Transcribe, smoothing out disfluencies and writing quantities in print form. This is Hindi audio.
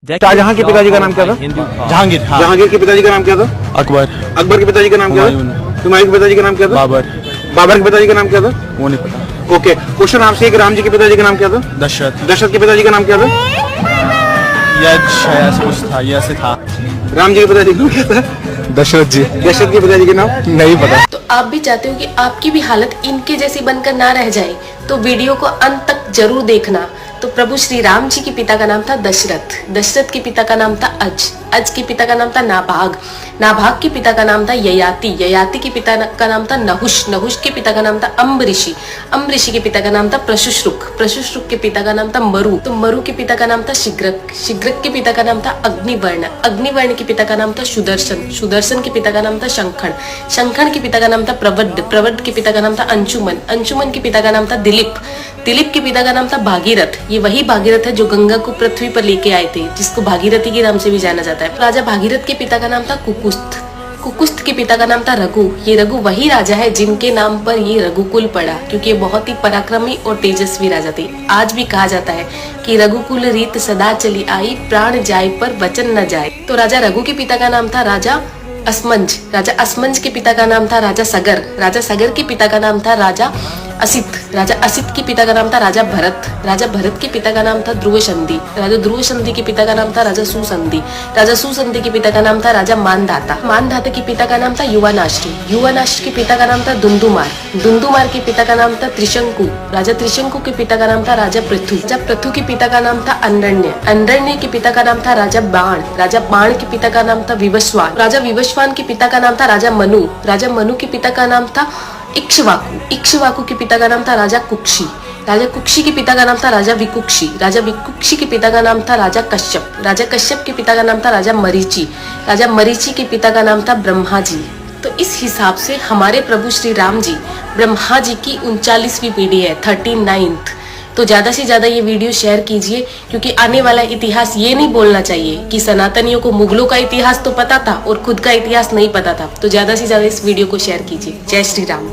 शाहजहां के पिताजी का नाम क्या था? जहांगीर। हाँ। जहांगीर के पिताजी का नाम क्या था? अकबर। अकबर के पिताजी का नाम क्या था? हुमायूं के पिताजी का नाम क्या था? बाबर। बाबर के पिताजी का नाम क्या था? वो नहीं पता। ओके, क्वेश्चन आपसे कि राम जी के पिताजी का नाम क्या था? दशरथ। दशरथ के पिताजी का नाम क्या था? यश ऐसा कुछ था, यश था। राम जी के पिताजी का नाम क्या था? दशरथ जी। दशरथ के पिताजी का नाम नहीं पता। तो आप भी चाहते हो कि आपकी भी हालत इनके जैसी बनकर ना रह जाए, तो वीडियो को अंत तक जरूर देखना। तो प्रभु श्री राम जी के पिता का नाम था दशरथ, दशरथ के पिता का नाम था अज के पिता का नाम था नाभाग, नाभाग के पिता का नाम था ययाति, ययाति के पिता का नाम था नहुष, नहुष के पिता का नाम था अम्बऋषि, अम्बऋषि के पिता का नाम था प्रशुश्रुक, प्रशुश्रुक के पिता का नाम था मरु, तो मरु के पिता का नाम था शिग्रक, शिग्रक के पिता का नाम था अग्निवर्ण, अग्निवर्ण के पिता का नाम था सुदर्शन, सुदर्शन के पिता का नाम था शंखण, शंखण के पिता का नाम था प्रवड, प्रवड के पिता का नाम था अंशुमन, अंशुमन के पिता का नाम था दिलीप, दिलीप के पिता का नाम था भागीरथ, ये वही भागीरथ है जो गंगा को पृथ्वी पर लेके आए थे, जिसको भागीरथी के नाम से भी जाना जाता है। राजा भागीरथ के पिता का नाम था कुकुस्थ, कुकुस्थ के पिता का नाम था रघु, ये रघु वही राजा है जिनके नाम पर ये रघुकुल पड़ा, क्योंकि ये बहुत ही पराक्रमी और तेजस्वी राजा थे। आज भी कहा जाता है कि रघुकुल रीत सदा चली आई, प्राण जाए पर वचन न जाए। तो राजा रघु के पिता का नाम था राजा असमंज, राजा असमंज के पिता का नाम था राजा सगर, राजा सगर के पिता का नाम था राजा असित, राजा असित के पिता का नाम था राजा भरत, राजा भरत के पिता का नाम था ध्रुव संधि, राजा ध्रुव संधि के पिता का नाम था राजा सुसंधि, राजा सुसंधि के पिता का नाम था राजा मानधाता, मानधाता के पिता का नाम था युवानाश्री, युवानाश्री के पिता का नाम था दुंदुमार, दुंदुमार के पिता का नाम था त्रिशंकु, राजा त्रिशंकु के पिता का नाम था राजा पृथु, राजा पृथु के पिता का नाम था अंडरण्य, अंडरण्य के पिता का नाम था राजा बाण, राजा बाण के पिता का नाम था विवस्वान, राजा विवस्वान के पिता का नाम था राजा मनु, राजा मनु के पिता का नाम था इक्ष्वाकु, इक्ष्वाकु के पिता का नाम था राजा कुक्षी, राजा कुक्षी के पिता का नाम था राजा विकुक्षी, राजा विकुक्षी के पिता का नाम था राजा कश्यप, राजा कश्यप के पिता का नाम था राजा मरीचि, राजा मरीचि के पिता का नाम था ब्रह्मा जी। तो इस हिसाब से हमारे प्रभु श्री राम जी ब्रह्मा जी की 39वीं पीढ़ी है, 39th। तो ज्यादा से ज्यादा ये वीडियो शेयर कीजिए, क्योंकि आने वाला इतिहास ये नहीं बोलना चाहिए कि सनातनियों को मुगलों का इतिहास तो पता था और खुद का इतिहास नहीं पता था। तो ज्यादा से ज्यादा इस वीडियो को शेयर कीजिए। जय श्री राम।